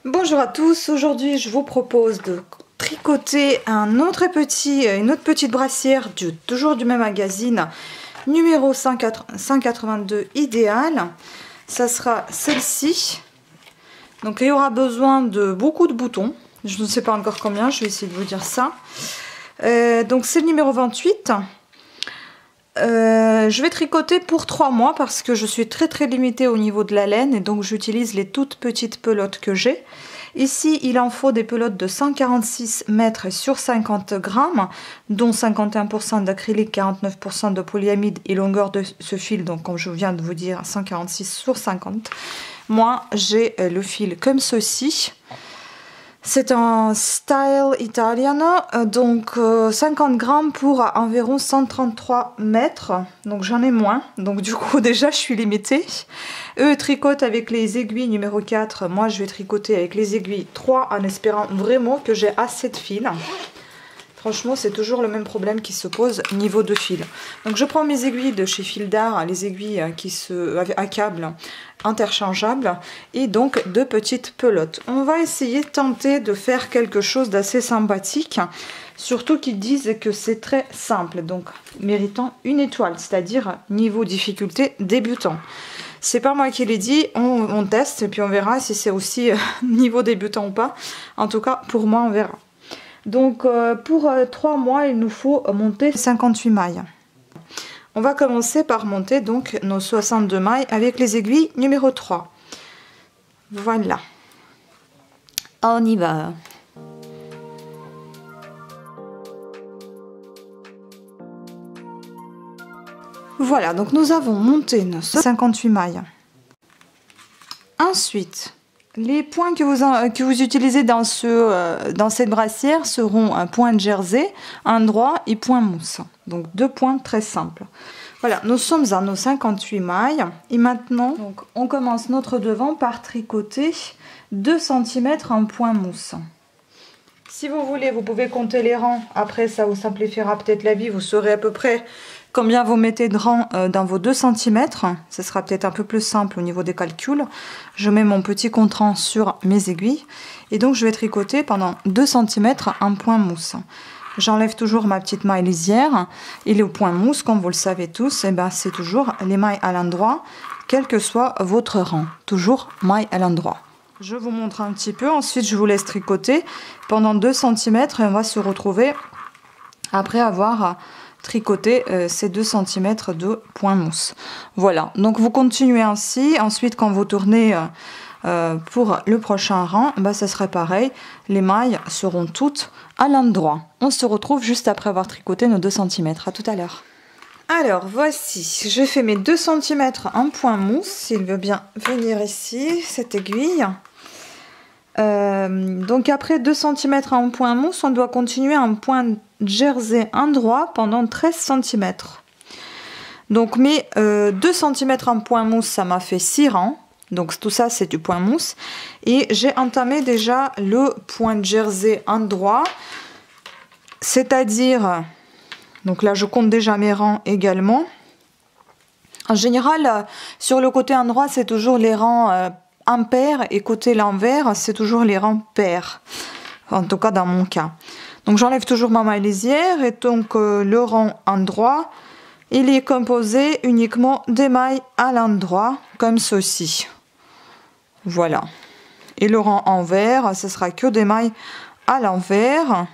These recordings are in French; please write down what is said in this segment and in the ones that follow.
Bonjour à tous, aujourd'hui je vous propose de tricoter une autre petite brassière toujours du même magazine, numéro 182 idéal. Ça sera celle-ci. Donc il y aura besoin de beaucoup de boutons, je ne sais pas encore combien, je vais essayer de vous dire ça. Donc c'est le numéro 28. Je vais tricoter pour 3 mois parce que je suis très limitée au niveau de la laine et donc j'utilise les toutes petites pelotes que j'ai. Ici il en faut des pelotes de 146 mètres sur 50 grammes, dont 51% d'acrylique, 49% de polyamide et longueur de ce fil, donc comme je viens de vous dire 146 sur 50. Moi j'ai le fil comme ceci. C'est un style italiano, donc 50 grammes pour environ 133 mètres, donc j'en ai moins, donc du coup déjà je suis limitée. Eux tricotent avec les aiguilles numéro 4, moi je vais tricoter avec les aiguilles 3 en espérant vraiment que j'ai assez de fil. Franchement, c'est toujours le même problème qui se pose niveau de fil. Donc je prends mes aiguilles de chez Fil d'Art, les aiguilles qui se à câble interchangeables, et donc deux petites pelotes. On va essayer de tenter de faire quelque chose d'assez sympathique, surtout qu'ils disent que c'est très simple, donc méritant une étoile, c'est-à-dire niveau difficulté débutant. C'est pas moi qui l'ai dit, on teste et puis on verra si c'est aussi niveau débutant ou pas. En tout cas, pour moi, on verra. Donc pour 3 mois, il nous faut monter 58 mailles. On va commencer par monter donc nos 62 mailles avec les aiguilles numéro 3. Voilà. On y va. Voilà, donc nous avons monté nos 58 mailles. Ensuite, les points que vous utilisez dans cette brassière seront un point de jersey, un droit et point mousse. Donc 2 points très simples. Voilà, nous sommes à nos 58 mailles. Et maintenant, donc, on commence notre devant par tricoter 2 cm en point mousse. Si vous voulez, vous pouvez compter les rangs. Après, ça vous simplifiera peut-être la vie. Vous saurez à peu près combien vous mettez de rangs dans vos 2 cm. Ce sera peut-être un peu plus simple au niveau des calculs. Je mets mon petit compte-rang sur mes aiguilles. Et donc, je vais tricoter pendant 2 cm en point mousse. J'enlève toujours ma petite maille lisière. Et le point mousse, comme vous le savez tous, eh ben, c'est toujours les mailles à l'endroit, quel que soit votre rang. Toujours maille à l'endroit. Je vous montre un petit peu. Ensuite, je vous laisse tricoter pendant 2 cm. Et on va se retrouver après avoir tricoté ces 2 cm de point mousse. Voilà. Donc, vous continuez ainsi. Ensuite, quand vous tournez pour le prochain rang, bah, ça serait pareil. Les mailles seront toutes à l'endroit. On se retrouve juste après avoir tricoté nos 2 cm. À tout à l'heure. Alors, voici. Je fais mes 2 cm en point mousse. S'il veut bien venir ici, cette aiguille. Donc après 2 cm en point mousse, on doit continuer en point jersey endroit pendant 13 cm. Donc mes 2 cm en point mousse, ça m'a fait 6 rangs. Donc tout ça c'est du point mousse. Et j'ai entamé déjà le point jersey endroit. C'est-à-dire, donc là je compte déjà mes rangs également. En général, sur le côté endroit, c'est toujours les rangs impair, et côté l'envers c'est toujours les rangs pairs, en tout cas dans mon cas. Donc j'enlève toujours ma maille lisière et donc le rang endroit il est composé uniquement des mailles à l'endroit comme ceci. Voilà. Et le rang envers, ce sera que des mailles à l'envers.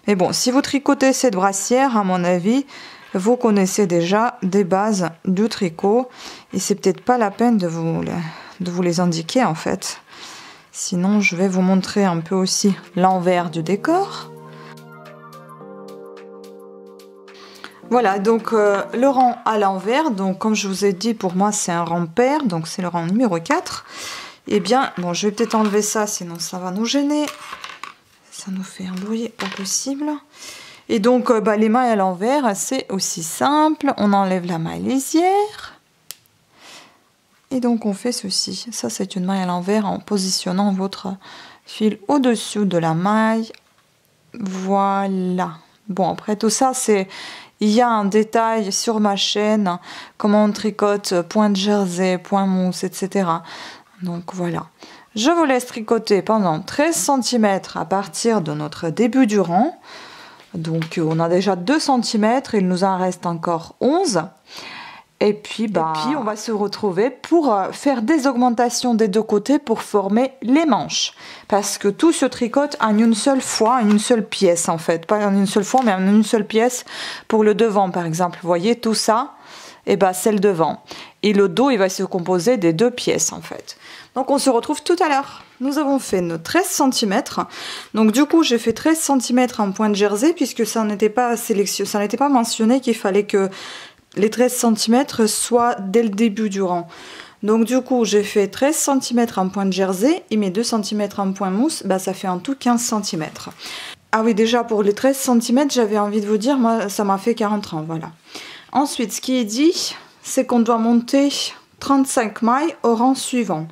Mais bon, si vous tricotez cette brassière, à mon avis, vous connaissez déjà des bases du tricot et c'est peut-être pas la peine de vous les indiquer en fait. Sinon, je vais vous montrer un peu aussi l'envers du décor. Voilà, donc le rang à l'envers, donc comme je vous ai dit, pour moi c'est un rang pair, donc c'est le rang numéro 4. Eh bien, bon, je vais peut-être enlever ça, sinon ça va nous gêner. Ça nous fait un bruit pas possible. Et donc, les mailles à l'envers, c'est aussi simple. On enlève la maille lisière. Et donc, on fait ceci. Ça, c'est une maille à l'envers en positionnant votre fil au-dessus de la maille. Voilà. Bon, après tout ça, c'est... Il y a un détail sur ma chaîne, comment on tricote point de jersey, point mousse, etc. Donc voilà. Je vous laisse tricoter pendant 13 cm à partir de notre début du rang. Donc on a déjà 2 cm, il nous en reste encore 11. Et puis on va se retrouver pour faire des augmentations des deux côtés pour former les manches. Parce que tout se tricote en une seule fois, en une seule pièce en fait. Pas en une seule fois, mais en une seule pièce pour le devant par exemple. Vous voyez tout ça, et c'est le devant. Et le dos, il va se composer des 2 pièces en fait. Donc on se retrouve tout à l'heure. Nous avons fait nos 13 cm. Donc du coup, j'ai fait 13 cm en point de jersey puisque ça n'était pas sélectionné, ça n'était pas mentionné qu'il fallait que les 13 cm soient dès le début du rang. Donc du coup, j'ai fait 13 cm en point de jersey et mes 2 cm en point mousse, ça fait en tout 15 cm. Ah oui, déjà pour les 13 cm, j'avais envie de vous dire, moi ça m'a fait 40 rangs, voilà. Ensuite, ce qui est dit, c'est qu'on doit monter 35 mailles au rang suivant.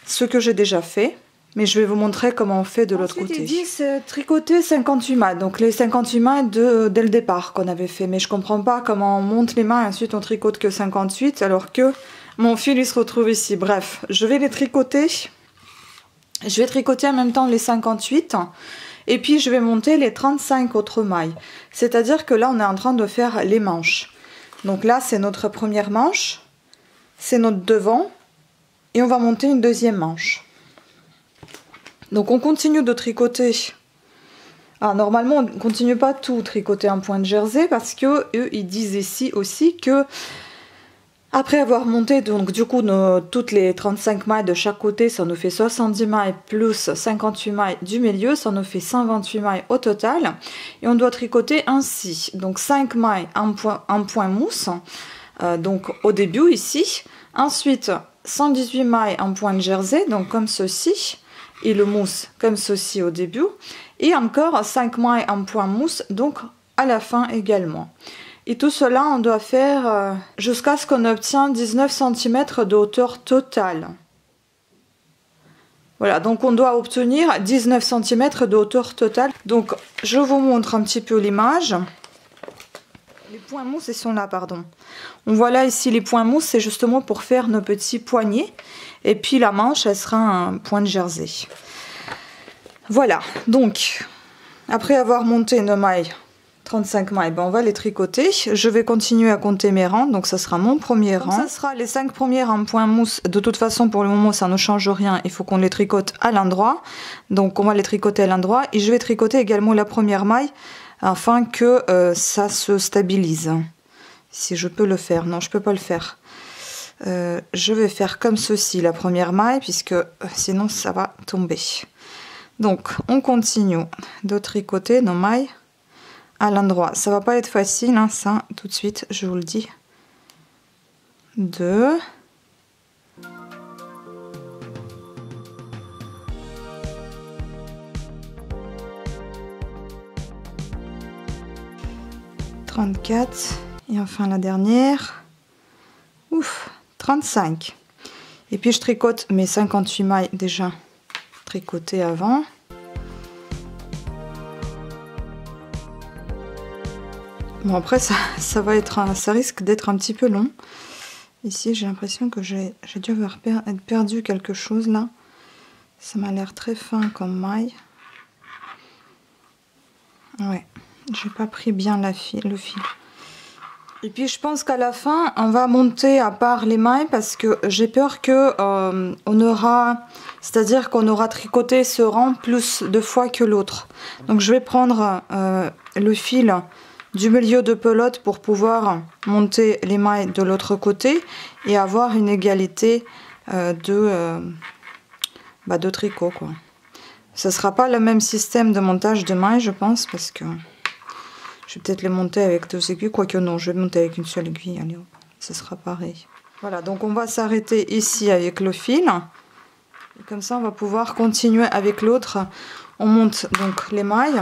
Ce que j'ai déjà fait, mais je vais vous montrer comment on fait de l'autre côté. Ensuite, il dit c'est tricoter 58 mailles, donc les 58 mailles dès le départ qu'on avait fait, mais je comprends pas comment on monte les mailles et ensuite on tricote que 58 alors que mon fil il se retrouve ici. Bref, je vais les tricoter, je vais tricoter en même temps les 58 et puis je vais monter les 35 autres mailles, c'est-à-dire que là on est en train de faire les manches. Donc là c'est notre première manche, c'est notre devant et on va monter une deuxième manche. Donc on continue de tricoter. Normalement on ne continue pas tout tricoter en point de jersey parce que eux ils disent ici aussi que après avoir monté donc du coup toutes les 35 mailles de chaque côté, ça nous fait 70 mailles plus 58 mailles du milieu, ça nous fait 128 mailles au total et on doit tricoter ainsi. Donc 5 mailles en point mousse donc au début ici, ensuite 118 mailles en point de jersey donc comme ceci. Et le mousse comme ceci au début et encore 5 mailles en point mousse donc à la fin également. Et tout cela on doit faire jusqu'à ce qu'on obtienne 19 cm de hauteur totale. Voilà, donc on doit obtenir 19 cm de hauteur totale. Donc je vous montre un petit peu l'image. Les points mousse, ils sont là, pardon. On voit là ici les points mousse, c'est justement pour faire nos petits poignets. Et puis la manche, elle sera un point de jersey. Voilà, donc, après avoir monté nos mailles, 35 mailles, on va les tricoter. Je vais continuer à compter mes rangs, donc ça sera mon premier rang. Ça sera les 5 premières en point mousse. De toute façon, pour le moment, ça ne change rien. Il faut qu'on les tricote à l'endroit. Donc on va les tricoter à l'endroit. Et je vais tricoter également la première maille afin que ça se stabilise. Si je peux le faire. Non, je peux pas le faire. Je vais faire comme ceci la première maille puisque sinon ça va tomber. Donc on continue de tricoter nos mailles à l'endroit. Ça va pas être facile, hein, ça tout de suite, je vous le dis. 2 34 et enfin la dernière. Ouf, 35. Et puis je tricote mes 58 mailles déjà tricotées avant. Bon après ça risque d'être un petit peu long. Ici j'ai l'impression que j'ai dû avoir perdu quelque chose là. Ça m'a l'air très fin comme maille. Ouais, j'ai pas pris bien le fil. Et puis je pense qu'à la fin, on va monter à part les mailles parce que j'ai peur que c'est-à-dire qu'on aura tricoté ce rang plus de fois que l'autre. Donc je vais prendre le fil du milieu de pelote pour pouvoir monter les mailles de l'autre côté et avoir une égalité de tricot, quoi. Ce sera pas le même système de montage de mailles, je pense, parce que je vais peut-être les monter avec 2 aiguilles, quoique non, je vais monter avec une seule aiguille, allez, ce sera pareil. Voilà, donc on va s'arrêter ici avec le fil. Et comme ça, on va pouvoir continuer avec l'autre. On monte donc les mailles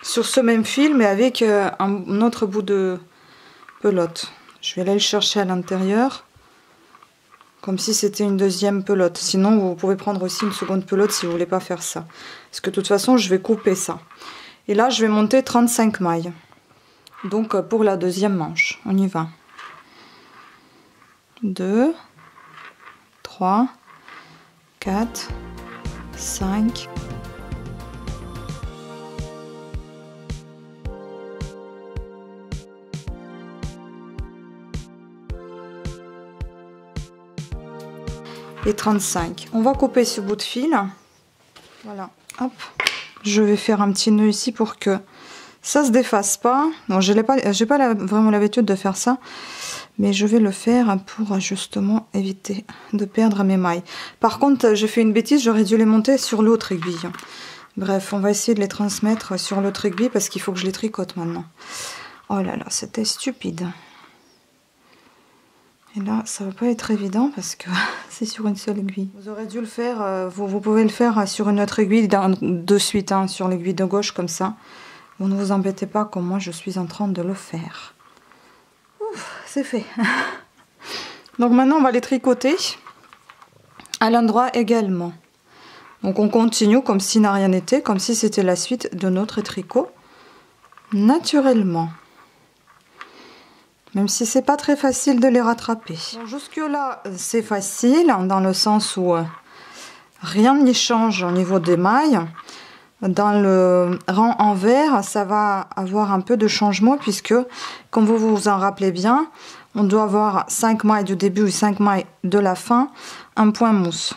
sur ce même fil, mais avec un autre bout de pelote. Je vais aller le chercher à l'intérieur, comme si c'était une deuxième pelote. Sinon, vous pouvez prendre aussi une seconde pelote si vous voulez pas faire ça. Parce que de toute façon, je vais couper ça. Et là, je vais monter 35 mailles. Donc, pour la deuxième manche, on y va. 2, 3, 4, 5. Et 35. On va couper ce bout de fil. Voilà, hop. Je vais faire un petit nœud ici pour que ça se défasse pas. Non, j'ai pas vraiment l'habitude de faire ça, mais je vais le faire pour justement éviter de perdre mes mailles. Par contre, j'ai fait une bêtise, j'aurais dû les monter sur l'autre aiguille. Bref, on va essayer de les transmettre sur l'autre aiguille parce qu'il faut que je les tricote maintenant. Oh là là, c'était stupide. Et là, ça va pas être évident parce que c'est sur une seule aiguille. Vous aurez dû le faire, vous pouvez le faire sur une autre aiguille de suite, hein, sur l'aiguille de gauche comme ça. Vous ne vous embêtez pas comme moi, je suis en train de le faire. Ouf, c'est fait. Donc maintenant, on va les tricoter à l'endroit également. Donc on continue comme si n'a rien n'était, comme si c'était la suite de notre tricot, naturellement. Même si c'est pas très facile de les rattraper. Bon, jusque là c'est facile dans le sens où rien n'y change au niveau des mailles. Dans le rang envers, ça va avoir un peu de changement puisque, comme vous vous en rappelez bien, on doit avoir 5 mailles du début et 5 mailles de la fin, un point mousse.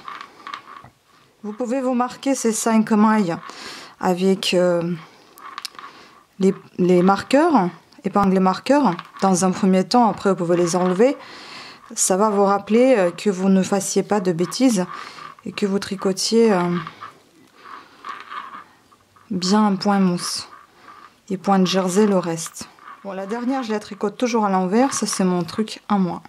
Vous pouvez vous marquer ces 5 mailles avec les marqueurs. Épingle marqueurs dans un premier temps, après vous pouvez les enlever. Ça va vous rappeler que vous ne fassiez pas de bêtises et que vous tricotiez bien un point mousse et point de jersey le reste. Bon, la dernière je la tricote toujours à l'envers, ça c'est mon truc à moi.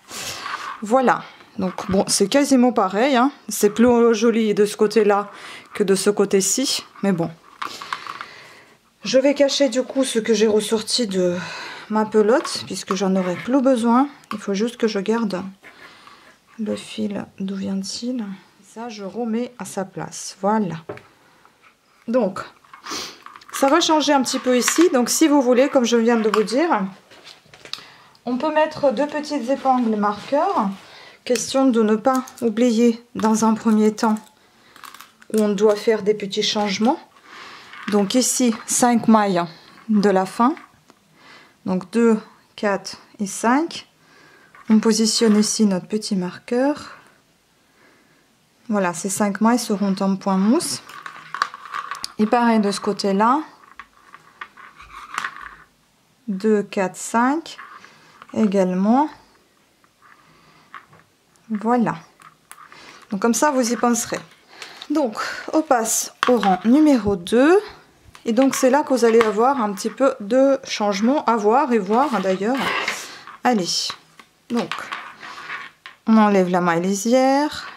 Voilà, donc bon, c'est quasiment pareil, hein. C'est plus joli de ce côté là que de ce côté-ci, mais bon. Je vais cacher du coup ce que j'ai ressorti de ma pelote, puisque j'en aurai plus besoin. Il faut juste que je garde le fil. D'où vient-il? Ça, je remets à sa place. Voilà. Donc, ça va changer un petit peu ici. Donc, si vous voulez, comme je viens de vous dire, on peut mettre 2 petites épingles marqueurs. Question de ne pas oublier dans un premier temps où on doit faire des petits changements. Donc ici, 5 mailles de la fin. Donc 2, 4 et 5. On positionne ici notre petit marqueur. Voilà, ces 5 mailles seront en point mousse. Et pareil de ce côté-là. 2, 4, 5. Également. Voilà. Donc comme ça, vous y penserez. Donc, on passe au rang numéro 2. Et donc, c'est là que vous allez avoir un petit peu de changement à voir et voir d'ailleurs. Allez, donc, on enlève la maille lisière.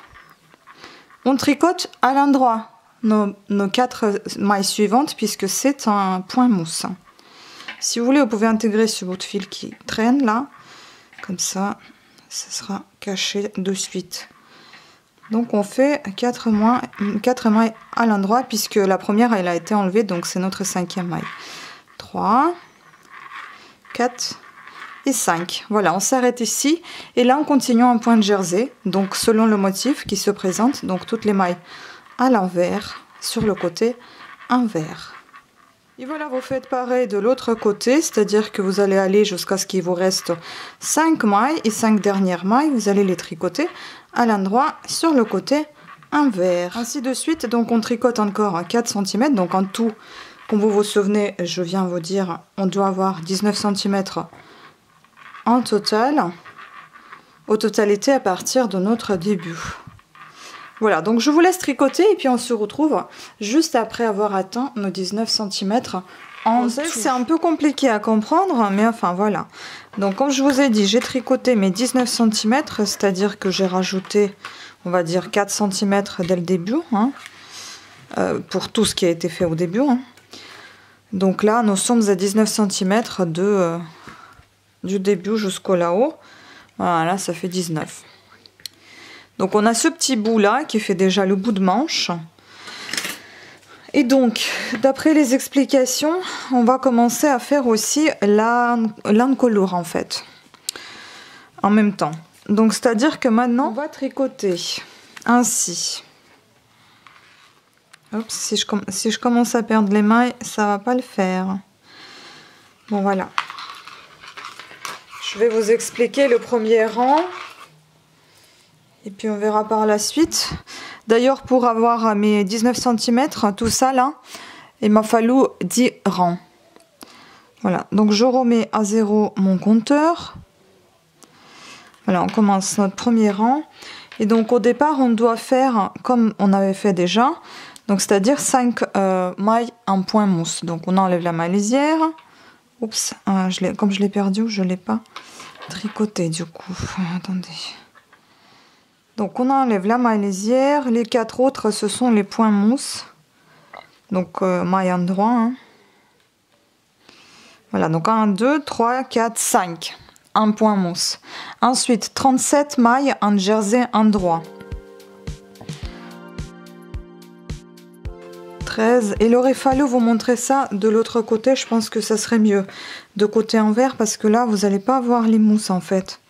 On tricote à l'endroit nos 4 mailles suivantes puisque c'est un point mousse. Si vous voulez, vous pouvez intégrer ce bout de fil qui traîne là. Comme ça, ça sera caché de suite. Donc on fait 4 mailles à l'endroit puisque la première elle a été enlevée, donc c'est notre 5e maille. 3, 4 et 5. Voilà, on s'arrête ici et là on continue en point de jersey, donc selon le motif qui se présente, donc toutes les mailles à l'envers sur le côté inverse. Et voilà, vous faites pareil de l'autre côté, c'est-à-dire que vous allez aller jusqu'à ce qu'il vous reste 5 mailles et 5 dernières mailles, vous allez les tricoter à l'endroit sur le côté inverse. Ainsi de suite, donc on tricote encore 4 cm, donc en tout, comme vous vous souvenez, je viens vous dire, on doit avoir 19 cm en total, au totalité à partir de notre début. Voilà, donc je vous laisse tricoter et puis on se retrouve juste après avoir atteint nos 19 cm en tout. C'est un peu compliqué à comprendre, mais enfin voilà. Donc comme je vous ai dit, j'ai tricoté mes 19 cm, c'est-à-dire que j'ai rajouté, on va dire 4 cm dès le début, hein, pour tout ce qui a été fait au début. Hein. Donc là, nous sommes à 19 cm du début jusqu'au là-haut. Voilà, ça fait 19. Donc on a ce petit bout là qui fait déjà le bout de manche. Et donc, d'après les explications, on va commencer à faire aussi l'encolure en fait. En même temps. Donc c'est-à-dire que maintenant, on va tricoter ainsi Oups, si je commence à perdre les mailles, ça va pas le faire. Bon, voilà. Je vais vous expliquer le premier rang. Et puis on verra par la suite. D'ailleurs, pour avoir mes 19 cm, tout ça là, il m'a fallu 10 rangs. Voilà, donc je remets à 0 mon compteur. Voilà, on commence notre premier rang. Et donc au départ, on doit faire comme on avait fait déjà. Donc c'est-à-dire 5 mailles en point mousse. Donc on enlève la maille lisière. Oups, comme je l'ai perdu, je ne l'ai pas tricoté du coup. Attendez. Donc on enlève la maille lisière. Les 4 autres, ce sont les points mousse. Donc maille endroit. Hein. Voilà, donc 1, 2, 3, 4, 5. Un point mousse. Ensuite, 37 mailles en jersey endroit. 13. Il aurait fallu vous montrer ça de l'autre côté. Je pense que ça serait mieux. De côté envers, parce que là, vous n'allez pas voir les mousses en fait.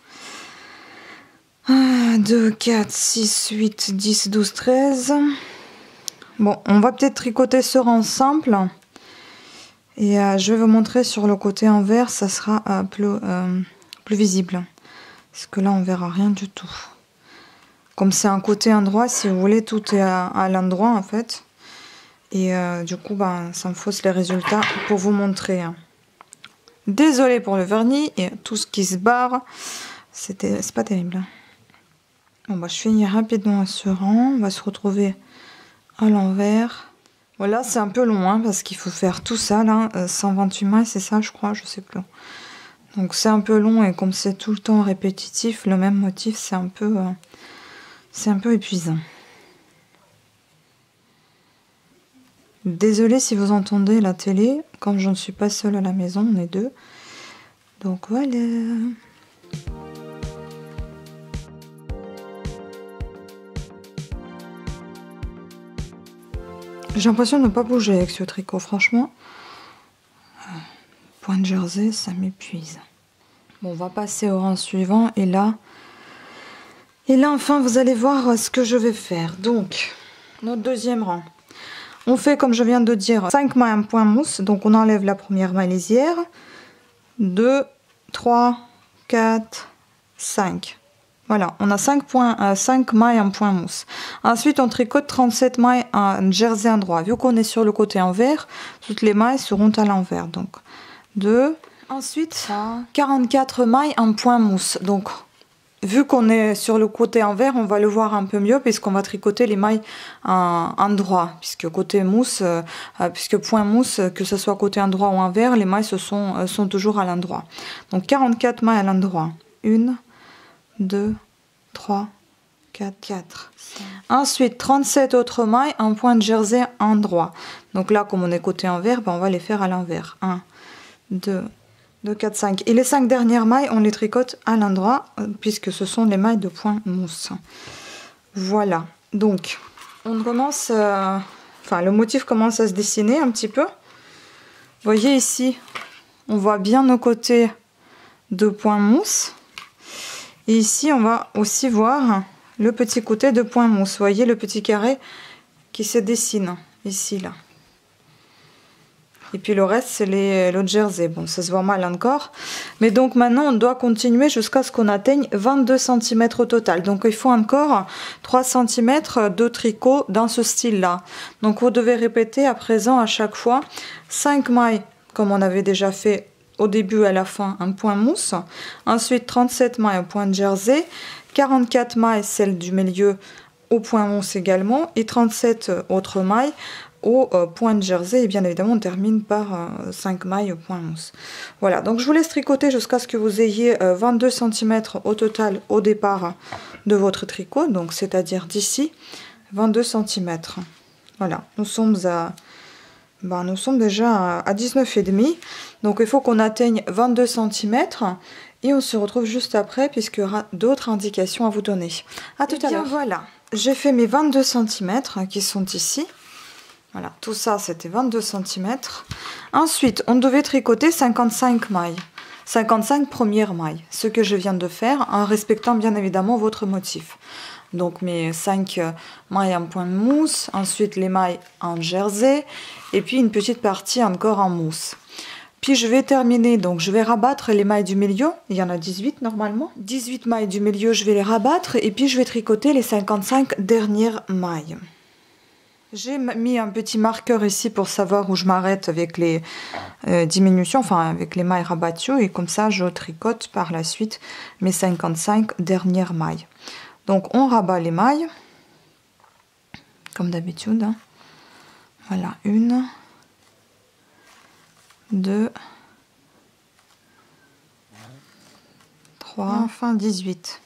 1, 2, 4, 6, 8, 10, 12, 13. Bon, on va peut-être tricoter ce rang simple. Et je vais vous montrer sur le côté envers, ça sera plus visible. Parce que là, on verra rien du tout. Comme c'est un côté endroit, si vous voulez, tout est à l'endroit en fait. Et du coup, ça me fausse les résultats pour vous montrer. Désolée pour le vernis et tout ce qui se barre. C'est pas terrible. Bon, je finis rapidement ce rang. On va se retrouver à l'envers. Voilà, c'est un peu long hein, parce qu'il faut faire tout ça là. 128 mailles, c'est ça, je crois, je sais plus. Donc c'est un peu long et comme c'est tout le temps répétitif, le même motif, c'est un peu épuisant. Désolée si vous entendez la télé, comme je ne suis pas seule à la maison, on est deux. Donc voilà. J'ai l'impression de ne pas bouger avec ce tricot, franchement. Point de jersey, ça m'épuise. Bon, on va passer au rang suivant et là enfin vous allez voir ce que je vais faire. Donc, notre deuxième rang. On fait comme je viens de dire 5 mailles en point mousse. Donc on enlève la première maille lisière. 2, 3, 4, 5. Voilà, on a 5 mailles en point mousse. Ensuite, on tricote 37 mailles en jersey endroit. Vu qu'on est sur le côté envers, toutes les mailles seront à l'envers. Donc, 2. Ensuite, 44 mailles en point mousse. Donc, vu qu'on est sur le côté envers, on va le voir un peu mieux puisqu'on va tricoter les mailles en droit. Puisque côté mousse, puisque point mousse, que ce soit côté endroit ou envers, les mailles sont toujours à l'endroit. Donc, 44 mailles à l'endroit. 1, 2, 3, 4. Ensuite, 37 autres mailles en point de jersey endroit. Donc là, comme on est côté envers, on va les faire à l'envers. 1, 2, 4, 5. Et les 5 dernières mailles, on les tricote à l'endroit, puisque ce sont les mailles de point mousse. Voilà. Donc, on commence... le motif commence à se dessiner un petit peu. Vous voyez ici, on voit bien nos côtés de point mousse. Et ici, on va aussi voir le petit côté de point mousse. Vous voyez le petit carré qui se dessine ici, là. Et puis le reste, c'est le jersey. Bon, ça se voit mal encore. Mais donc maintenant, on doit continuer jusqu'à ce qu'on atteigne 22 cm au total. Donc il faut encore 3 cm de tricot dans ce style-là. Donc vous devez répéter à présent à chaque fois 5 mailles, comme on avait déjà fait au début et à la fin, un point mousse. Ensuite, 37 mailles au point de jersey. 44 mailles, celle du milieu, au point mousse également. Et 37 autres mailles au point de jersey. Et bien évidemment, on termine par 5 mailles au point mousse. Voilà, donc je vous laisse tricoter jusqu'à ce que vous ayez 22 cm au total au départ de votre tricot. Donc, c'est-à-dire d'ici, 22 cm. Voilà, nous sommes déjà à 19,5. Donc il faut qu'on atteigne 22 cm et on se retrouve juste après puisqu'il y aura d'autres indications à vous donner. À tout à l'heure. Voilà, j'ai fait mes 22 cm qui sont ici. Voilà, tout ça c'était 22 cm. Ensuite, on devait tricoter 55 mailles. 55 premières mailles, ce que je viens de faire en respectant bien évidemment votre motif. Donc mes 5 mailles en point de mousse, ensuite les mailles en jersey et puis une petite partie encore en mousse. Puis je vais terminer, donc je vais rabattre les mailles du milieu, il y en a 18 normalement. 18 mailles du milieu, je vais les rabattre et puis je vais tricoter les 55 dernières mailles. J'ai mis un petit marqueur ici pour savoir où je m'arrête avec les diminutions, enfin avec les mailles rabattues, et comme ça je tricote par la suite mes 55 dernières mailles. Donc on rabat les mailles, comme d'habitude. Hein. Voilà, 1, 2, 3, enfin 18.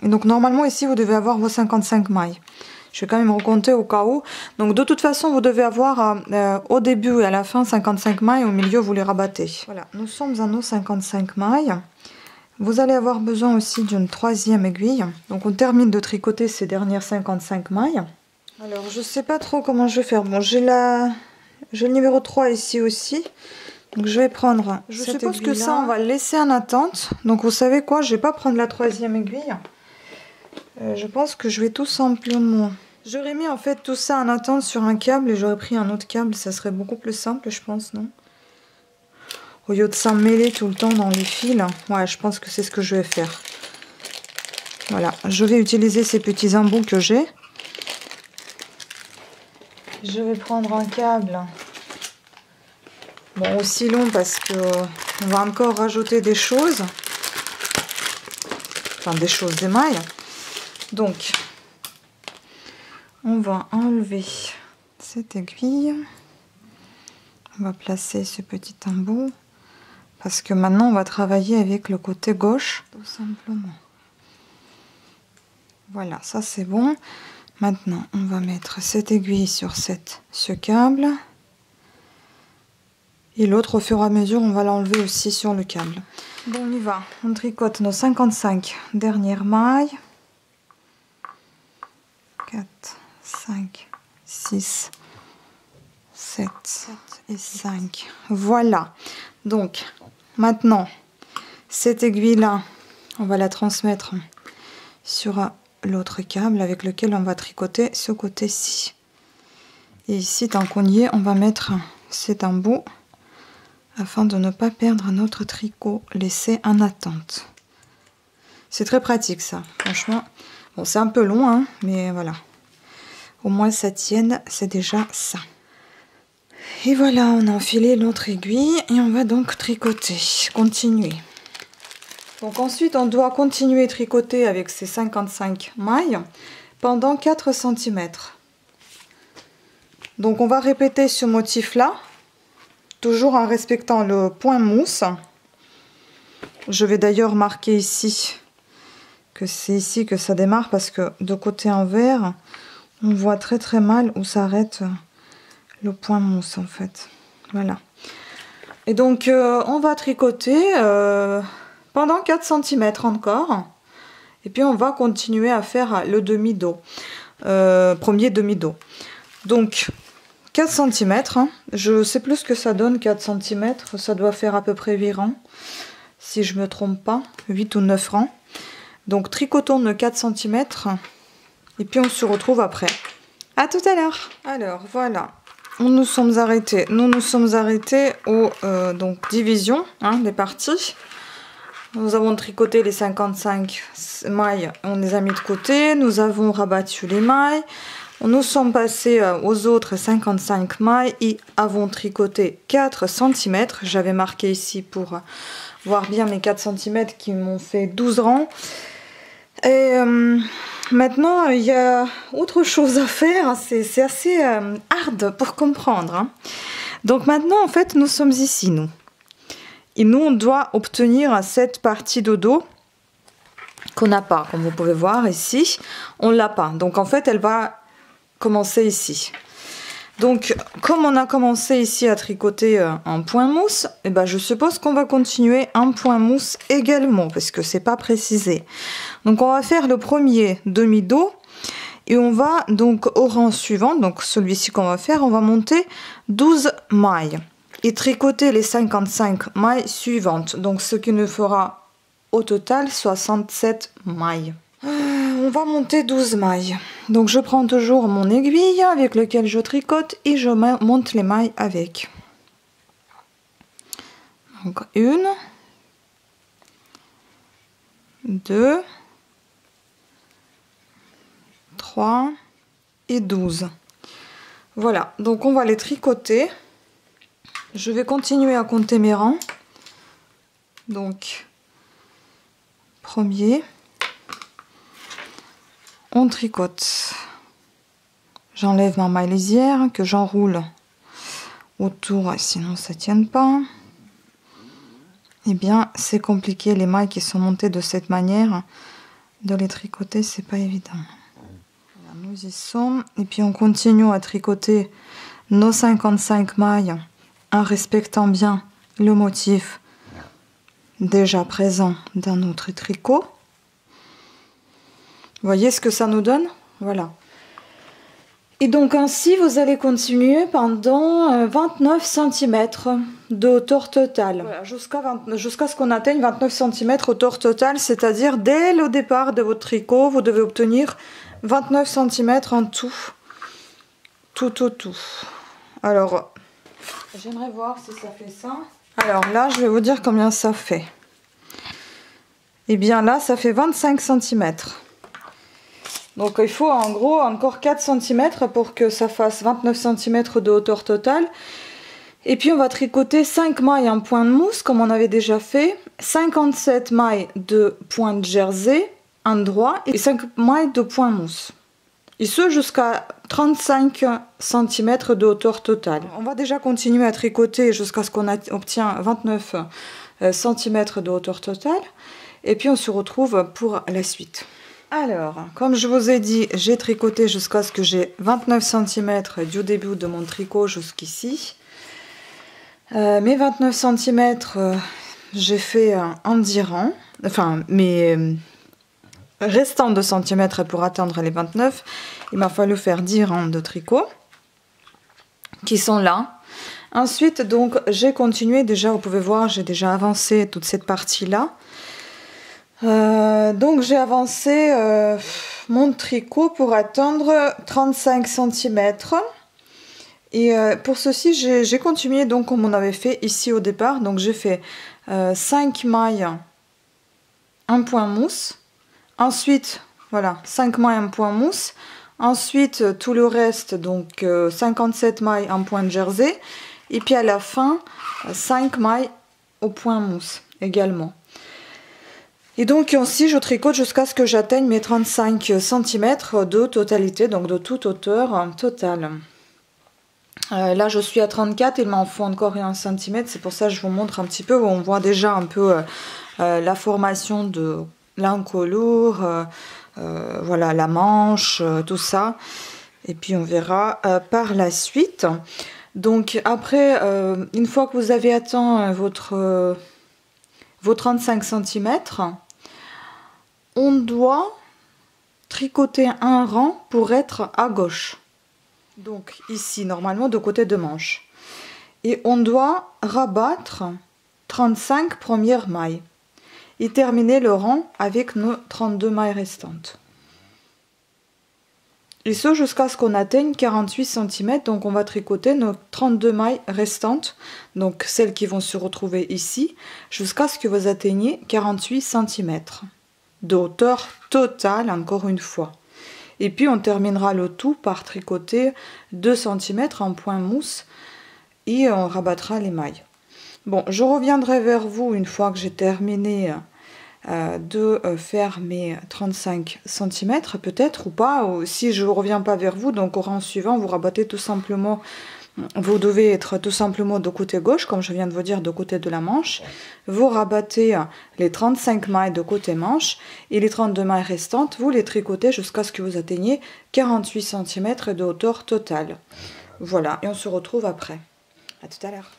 Et donc normalement ici vous devez avoir vos 55 mailles. Je vais quand même recompter au cas où. Donc de toute façon vous devez avoir au début et à la fin 55 mailles, au milieu vous les rabattez. Voilà, nous sommes à nos 55 mailles. Vous allez avoir besoin aussi d'une 3e aiguille. Donc on termine de tricoter ces dernières 55 mailles. Alors je sais pas trop comment je vais faire. Bon, j'ai le numéro 3 ici aussi. Donc je vais prendre je suppose que ça on va le laisser en attente. Donc vous savez quoi, je vais pas prendre la 3e aiguille. Je pense que je vais tout simplement... J'aurais mis en fait tout ça en attente sur un câble et j'aurais pris un autre câble. Ça serait beaucoup plus simple je pense, non? Au lieu de s'en mêler tout le temps dans les fils. Ouais, je pense que c'est ce que je vais faire. Voilà, je vais utiliser ces petits embouts que j'ai. Je vais prendre un câble. Bon, aussi long parce que on va encore rajouter des choses. Enfin, des choses, des mailles. Donc, on va enlever cette aiguille. On va placer ce petit embout. Parce que maintenant, on va travailler avec le côté gauche, tout simplement. Voilà, ça c'est bon. Maintenant, on va mettre cette aiguille sur ce câble. Et l'autre, au fur et à mesure, on va l'enlever aussi sur le câble. Bon, on y va. On tricote nos 55 dernières mailles. 4, 5, 6, 7 et 5. Voilà. Donc, maintenant, cette aiguille-là, on va la transmettre sur l'autre câble avec lequel on va tricoter ce côté-ci. Et ici, tant qu'on y est, on va mettre cet embout afin de ne pas perdre notre tricot laissé en attente. C'est très pratique ça, franchement. Bon, c'est un peu long, hein, mais voilà. Au moins ça tienne, c'est déjà ça. Et voilà, on a enfilé l'autre aiguille et on va donc tricoter, continuer. Donc ensuite, on doit continuer à tricoter avec ces 55 mailles pendant 4 cm. Donc on va répéter ce motif-là, toujours en respectant le point mousse. Je vais d'ailleurs marquer ici que c'est ici que ça démarre parce que de côté envers, on voit très mal où s'arrête le point mousse en fait. Voilà. Et donc on va tricoter pendant 4 cm encore. Et puis on va continuer à faire le demi-dos. Premier demi-dos. Donc 4 cm. Hein. Je sais plus ce que ça donne 4 cm. Ça doit faire à peu près 8 rangs. Si je me trompe pas. 8 ou 9 rangs. Donc tricotons nos 4 cm. Et puis on se retrouve après. À tout à l'heure. Alors voilà. Nous nous sommes arrêtés aux donc, divisions des parties. Nous avons tricoté les 55 mailles, on les a mis de côté. Nous avons rabattu les mailles. Nous sommes passés aux autres 55 mailles et avons tricoté 4 cm. J'avais marqué ici pour voir bien mes 4 cm qui m'ont fait 12 rangs. Et maintenant, il y a autre chose à faire. C'est assez hard pour comprendre. Hein. Donc maintenant, en fait, nous sommes ici, nous. Et nous, on doit obtenir cette partie de dos qu'on n'a pas. Comme vous pouvez voir ici, on ne l'a pas. Donc en fait, elle va commencer ici. Donc, comme on a commencé ici à tricoter un point mousse, eh ben, je suppose qu'on va continuer un point mousse également, parce que c'est pas précisé. Donc, on va faire le premier demi-dos, et on va donc au rang suivant, donc celui-ci qu'on va faire, on va monter 12 mailles, et tricoter les 55 mailles suivantes, donc ce qui nous fera au total 67 mailles. on va monter 12 mailles. Donc je prends toujours mon aiguille avec laquelle je tricote et je monte les mailles avec. Donc 1, 2, 3 et 12. Voilà, donc on va les tricoter. Je vais continuer à compter mes rangs. Donc, premier, on tricote. J'enlève ma maille lisière que j'enroule autour, sinon ça ne tient pas. Eh bien, c'est compliqué, les mailles qui sont montées de cette manière, de les tricoter, c'est pas évident. Voilà, nous y sommes. Et puis on continue à tricoter nos 55 mailles en respectant bien le motif déjà présent dans notre tricot. Vous voyez ce que ça nous donne? Voilà. Et donc ainsi, vous allez continuer pendant 29 cm de hauteur totale. Voilà, jusqu'à ce qu'on atteigne 29 cm hauteur totale, c'est-à-dire dès le départ de votre tricot, vous devez obtenir 29 cm en tout. Tout. Alors, j'aimerais voir si ça fait ça. Alors là, je vais vous dire combien ça fait. Et bien là, ça fait 25 cm. Donc il faut en gros encore 4 cm pour que ça fasse 29 cm de hauteur totale. Et puis on va tricoter 5 mailles en point de mousse comme on avait déjà fait, 57 mailles de point de jersey en droit et 5 mailles de point mousse. Et ce jusqu'à 35 cm de hauteur totale. On va déjà continuer à tricoter jusqu'à ce qu'on obtient 29 cm de hauteur totale. Et puis on se retrouve pour la suite. Alors, comme je vous ai dit, j'ai tricoté jusqu'à ce que j'ai 29 cm du début de mon tricot jusqu'ici. Mes 29 cm, j'ai fait en 10 rangs. Enfin, mes restants de centimètres pour atteindre les 29. Il m'a fallu faire 10 rangs de tricot qui sont là. Ensuite, donc, j'ai continué. Déjà, vous pouvez voir, j'ai déjà avancé toute cette partie-là. Donc j'ai avancé mon tricot pour atteindre 35 cm et pour ceci j'ai continué donc comme on avait fait ici au départ. Donc j'ai fait 5 mailles en point mousse, ensuite voilà 5 mailles en point mousse, ensuite tout le reste donc 57 mailles en point de jersey et puis à la fin 5 mailles au point mousse également. Et donc ainsi je tricote jusqu'à ce que j'atteigne mes 35 cm de totalité, donc de toute hauteur totale. Là je suis à 34, il m'en faut encore 1 cm, c'est pour ça que je vous montre un petit peu, où on voit déjà un peu la formation de l'encolure, voilà la manche, tout ça. Et puis on verra par la suite. Donc après, une fois que vous avez atteint vos 35 cm, on doit tricoter un rang pour être à gauche. Donc ici, normalement, de côté de manche. Et on doit rabattre 35 premières mailles. Et terminer le rang avec nos 32 mailles restantes. Et ce jusqu'à ce qu'on atteigne 48 cm. Donc on va tricoter nos 32 mailles restantes. Donc celles qui vont se retrouver ici. Jusqu'à ce que vous atteigniez 48 cm. De hauteur totale encore une fois. Et puis on terminera le tout par tricoter 2 cm en point mousse et on rabattra les mailles. Bon, je reviendrai vers vous une fois que j'ai terminé de faire mes 35 cm peut-être ou pas, ou si je ne reviens pas vers vous, donc au rang suivant vous rabattez tout simplement. Vous devez être tout simplement de côté gauche, comme je viens de vous dire, de côté de la manche. Vous rabattez les 35 mailles de côté manche et les 32 mailles restantes, vous les tricotez jusqu'à ce que vous atteigniez 48 cm de hauteur totale. Voilà, et on se retrouve après. À tout à l'heure.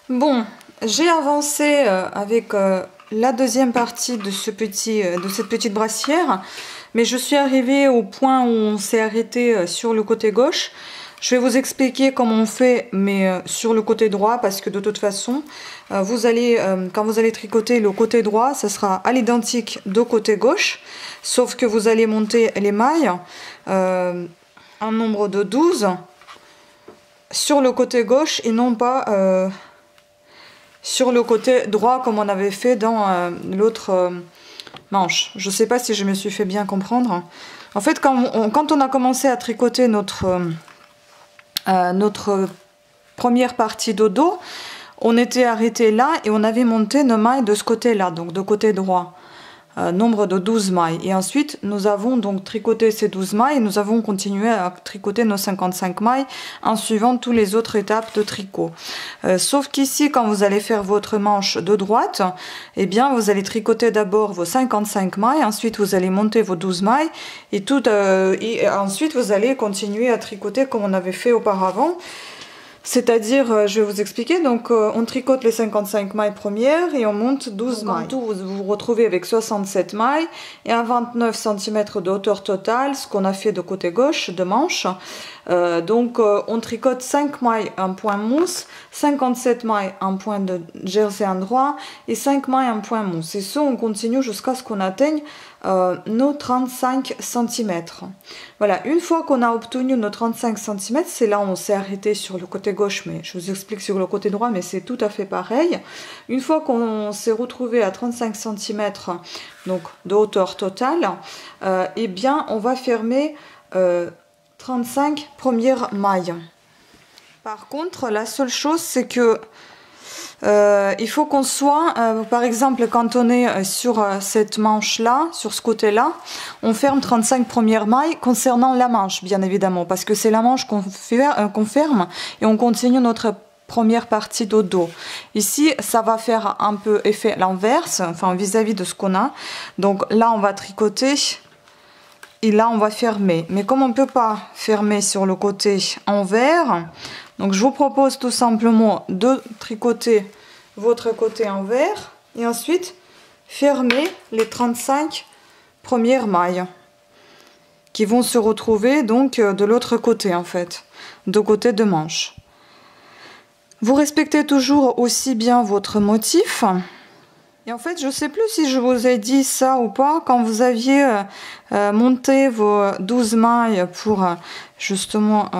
Bon, j'ai avancé avec la deuxième partie de cette petite brassière, mais je suis arrivée au point où on s'est arrêté sur le côté gauche. Je vais vous expliquer comment on fait, mais sur le côté droit, parce que de toute façon, vous allez, quand vous allez tricoter le côté droit, ça sera à l'identique de côté gauche, sauf que vous allez monter les mailles, un nombre de 12, sur le côté gauche et non pas sur le côté droit comme on avait fait dans l'autre manche. Je ne sais pas si je me suis fait bien comprendre. En fait, quand on a commencé à tricoter notre première partie de dos, on était arrêté là et on avait monté nos mailles de ce côté-là, donc de côté droit. Nombre de 12 mailles. Et ensuite, nous avons donc tricoté ces 12 mailles et nous avons continué à tricoter nos 55 mailles en suivant toutes les autres étapes de tricot. Sauf qu'ici, quand vous allez faire votre manche de droite, eh bien, vous allez tricoter d'abord vos 55 mailles, ensuite vous allez monter vos 12 mailles et ensuite vous allez continuer à tricoter comme on avait fait auparavant. C'est-à-dire, je vais vous expliquer, donc on tricote les 55 mailles premières et on monte 12 mailles. En tout, vous vous retrouvez avec 67 mailles et un 29 cm de hauteur totale, ce qu'on a fait de côté gauche de manche. On tricote 5 mailles en point mousse, 57 mailles en point de jersey endroit et 5 mailles en point mousse. Et ça, on continue jusqu'à ce qu'on atteigne nos 35 cm. Voilà, une fois qu'on a obtenu nos 35 cm, c'est là où on s'est arrêté sur le côté gauche, mais je vous explique sur le côté droit, mais c'est tout à fait pareil. Une fois qu'on s'est retrouvé à 35 cm donc de hauteur totale, eh bien on va fermer 35 premières mailles. Par contre, la seule chose, c'est que il faut qu'on soit, par exemple, quand on est sur cette manche-là, sur ce côté-là, on ferme 35 premières mailles concernant la manche, bien évidemment, parce que c'est la manche qu'on ferme et on continue notre première partie de dos. Ici, ça va faire un peu effet l'inverse, enfin vis-à-vis de ce qu'on a. Donc là, on va tricoter et là, on va fermer. Mais comme on ne peut pas fermer sur le côté envers, donc je vous propose tout simplement de tricoter votre côté envers et ensuite fermer les 35 premières mailles qui vont se retrouver donc de l'autre côté en fait, de côté de manche. Vous respectez toujours aussi bien votre motif. Et en fait, je ne sais plus si je vous ai dit ça ou pas, quand vous aviez monté vos 12 mailles pour justement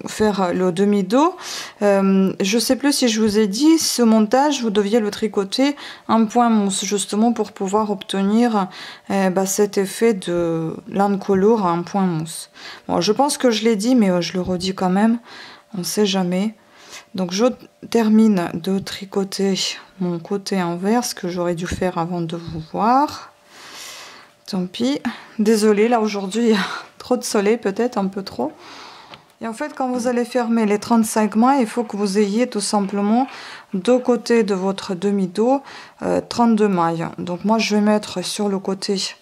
faire le demi-dos, je ne sais plus si je vous ai dit, ce montage, vous deviez le tricoter en point mousse, justement pour pouvoir obtenir cet effet de l'encolure en point mousse. Bon, je pense que je l'ai dit, mais je le redis quand même, on ne sait jamais. Donc je termine de tricoter mon côté envers, ce que j'aurais dû faire avant de vous voir. Tant pis. Désolée, là aujourd'hui il y a trop de soleil, peut-être un peu trop. Et en fait, quand vous allez fermer les 35 mailles, il faut que vous ayez tout simplement deux côtés de votre demi-dos 32 mailles. Donc moi je vais mettre sur le côté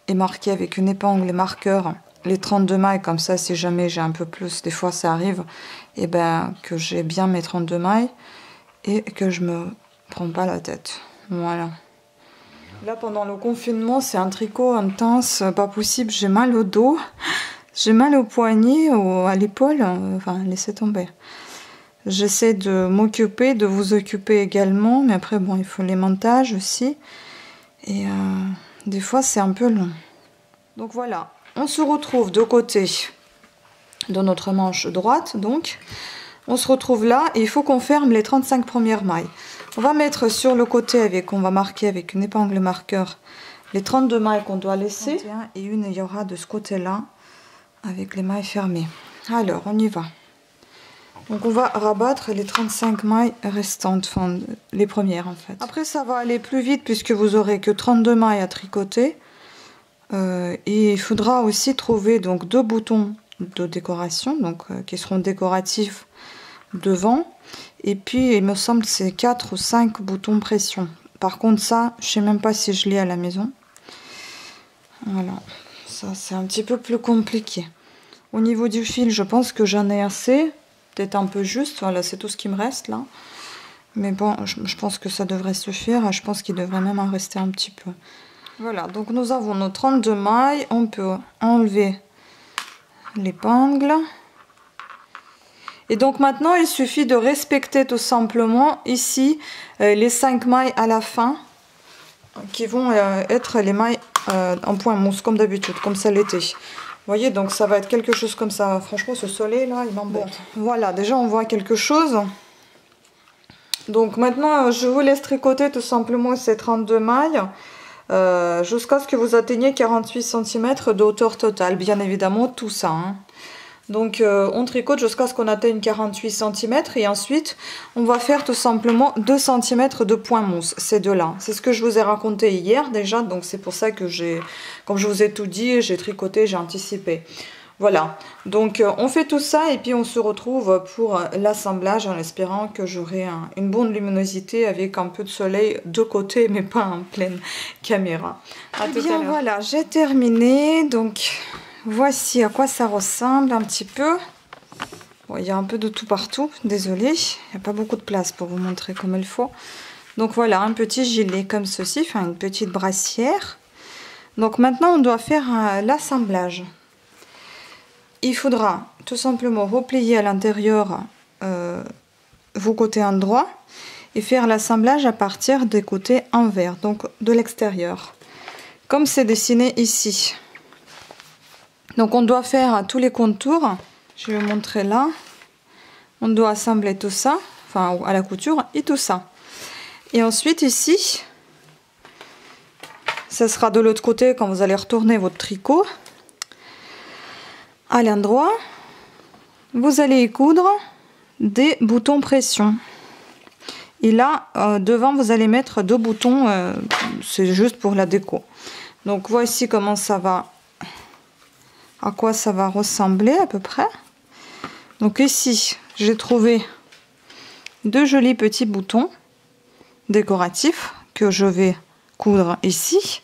et marquer avec une épingle et marqueur les 32 mailles, comme ça si jamais j'ai un peu plus, des fois ça arrive, et que j'ai bien mes 32 mailles et que je me prends pas la tête. Voilà. Là pendant le confinement c'est un tricot intense, pas possible, j'ai mal au dos, j'ai mal au poignet, à l'épaule, enfin laissez tomber. J'essaie de m'occuper, de vous occuper également, mais après bon il faut les montages aussi et des fois c'est un peu long. Donc voilà. On se retrouve de côté de notre manche droite, donc on se retrouve là et il faut qu'on ferme les 35 premières mailles. On va mettre sur le côté on va marquer avec une épingle marqueur les 32 mailles qu'on doit laisser. 31, et une il y aura de ce côté-là avec les mailles fermées. Alors on y va. Donc on va rabattre les 35 mailles restantes, enfin les premières en fait. Après ça va aller plus vite puisque vous aurez que 32 mailles à tricoter. Et il faudra aussi trouver donc deux boutons de décoration donc qui seront décoratifs devant et puis il me semble c'est 4 ou 5 boutons pression. Par contre ça je sais même pas si je l'ai à la maison. Voilà, ça c'est un petit peu plus compliqué. Au niveau du fil je pense que j'en ai assez, peut-être un peu juste, voilà c'est tout ce qui me reste là. Mais bon je pense que ça devrait suffire, je pense qu'il devrait même en rester un petit peu. Voilà, donc nous avons nos 32 mailles, on peut enlever l'épingle. Et donc maintenant, il suffit de respecter tout simplement ici les 5 mailles à la fin qui vont être les mailles en point mousse comme d'habitude, comme ça l'était. Vous voyez, donc ça va être quelque chose comme ça. Franchement, ce soleil là, il m'embête. Bon, voilà, déjà on voit quelque chose. Donc maintenant, je vous laisse tricoter tout simplement ces 32 mailles jusqu'à ce que vous atteigniez 48 cm de hauteur totale. Bien évidemment, tout ça. Hein. Donc on tricote jusqu'à ce qu'on atteigne 48 cm et ensuite on va faire tout simplement 2 cm de point mousse, ces deux-là. C'est ce que je vous ai raconté hier déjà, donc c'est pour ça que comme je vous ai tout dit, j'ai tricoté, j'ai anticipé. Voilà, donc on fait tout ça et puis on se retrouve pour l'assemblage en espérant que j'aurai une bonne luminosité avec un peu de soleil de côté mais pas en pleine caméra. À tout à l'heure. Voilà, j'ai terminé, donc... Voici à quoi ça ressemble un petit peu. Bon, il y a un peu de tout partout, désolée. Il n'y a pas beaucoup de place pour vous montrer comme il faut. Donc voilà, un petit gilet comme ceci, enfin une petite brassière. Donc maintenant, on doit faire l'assemblage. Il faudra tout simplement replier à l'intérieur vos côtés endroits et faire l'assemblage à partir des côtés envers, donc de l'extérieur. Comme c'est dessiné ici. Donc on doit faire tous les contours, je vais vous montrer là. On doit assembler tout ça, enfin à la couture et tout ça. Et ensuite ici, ça sera de l'autre côté quand vous allez retourner votre tricot. À l'endroit, vous allez y coudre des boutons pression. Et là, devant, vous allez mettre 2 boutons, c'est juste pour la déco. Donc voici comment ça va. À quoi ça va ressembler à peu près. Donc ici, j'ai trouvé 2 jolis petits boutons décoratifs que je vais coudre ici.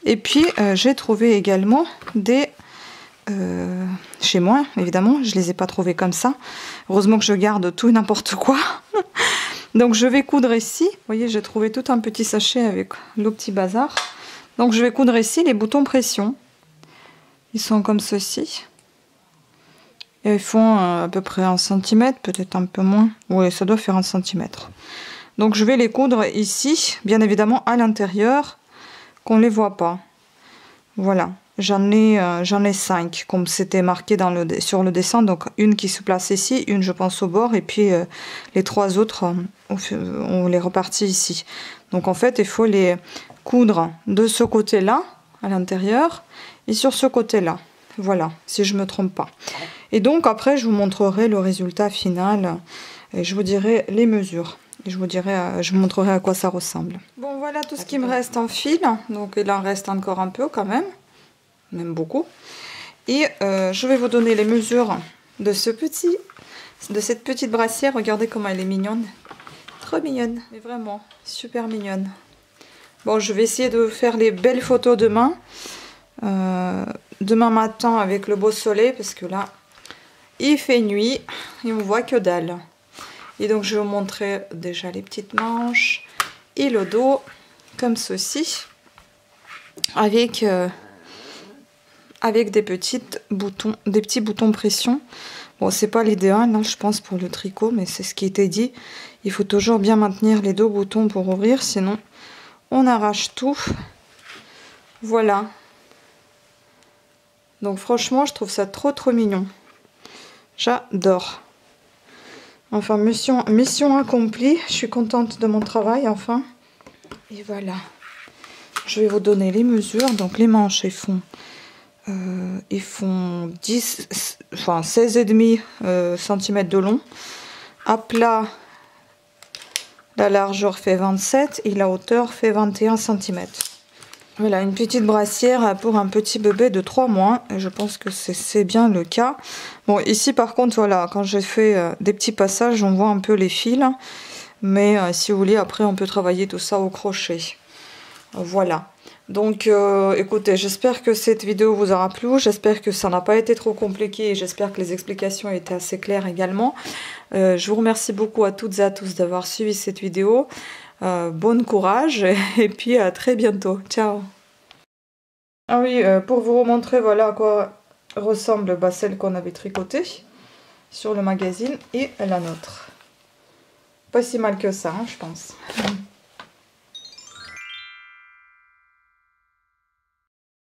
Et puis, j'ai trouvé également des... chez moi, évidemment, je ne les ai pas trouvés comme ça. Heureusement que je garde tout et n'importe quoi. Donc je vais coudre ici. Vous voyez, j'ai trouvé tout un petit sachet avec le petit bazar. Donc je vais coudre ici les boutons pression. Ils sont comme ceci. Et ils font à peu près 1 cm, peut-être un peu moins. Oui, ça doit faire 1 cm. Donc je vais les coudre ici, bien évidemment à l'intérieur, qu'on ne les voit pas. Voilà, j'en ai 5, comme c'était marqué sur le dessin. Donc une qui se place ici, une je pense au bord, et puis les 3 autres, on les repartit ici. Donc en fait, il faut les coudre de ce côté-là, à l'intérieur, et sur ce côté-là. Voilà, si je ne me trompe pas. Et donc après, je vous montrerai le résultat final, et je vous dirai les mesures. Et je vous montrerai à quoi ça ressemble. Bon, voilà tout ce qui me reste en fil. Donc il en reste encore un peu quand même. Même beaucoup. Et je vais vous donner les mesures de cette petite brassière. Regardez comment elle est mignonne. Trop mignonne. Mais vraiment, super mignonne. Bon, je vais essayer de faire les belles photos demain. Demain matin avec le beau soleil. Parce que là, il fait nuit. Et on voit que dalle. Et donc, je vais vous montrer déjà les petites manches. Et le dos, comme ceci. Avec des petits boutons pression. Bon, c'est pas l'idéal, là, je pense, pour le tricot, mais c'est ce qui était dit. Il faut toujours bien maintenir les 2 boutons pour ouvrir, sinon on arrache tout. Voilà. Donc franchement, je trouve ça trop mignon. J'adore. Enfin, mission accomplie. Je suis contente de mon travail, enfin. Et voilà. Je vais vous donner les mesures. Donc les manches, elles font 16,5 cm de long. À plat, la largeur fait 27 et la hauteur fait 21 cm. Voilà, une petite brassière pour un petit bébé de 3 mois. Et je pense que c'est bien le cas. Bon, ici par contre, voilà, quand j'ai fait des petits passages, on voit un peu les fils. Mais si vous voulez, après, on peut travailler tout ça au crochet. Voilà. Donc écoutez, j'espère que cette vidéo vous aura plu, j'espère que ça n'a pas été trop compliqué et j'espère que les explications étaient assez claires également. Je vous remercie beaucoup à toutes et à tous d'avoir suivi cette vidéo. Bon courage et puis à très bientôt. Ciao. Ah oui, pour vous remontrer voilà à quoi ressemble celle qu'on avait tricotée. sur le magazine et la nôtre. Pas si mal que ça, hein, je pense.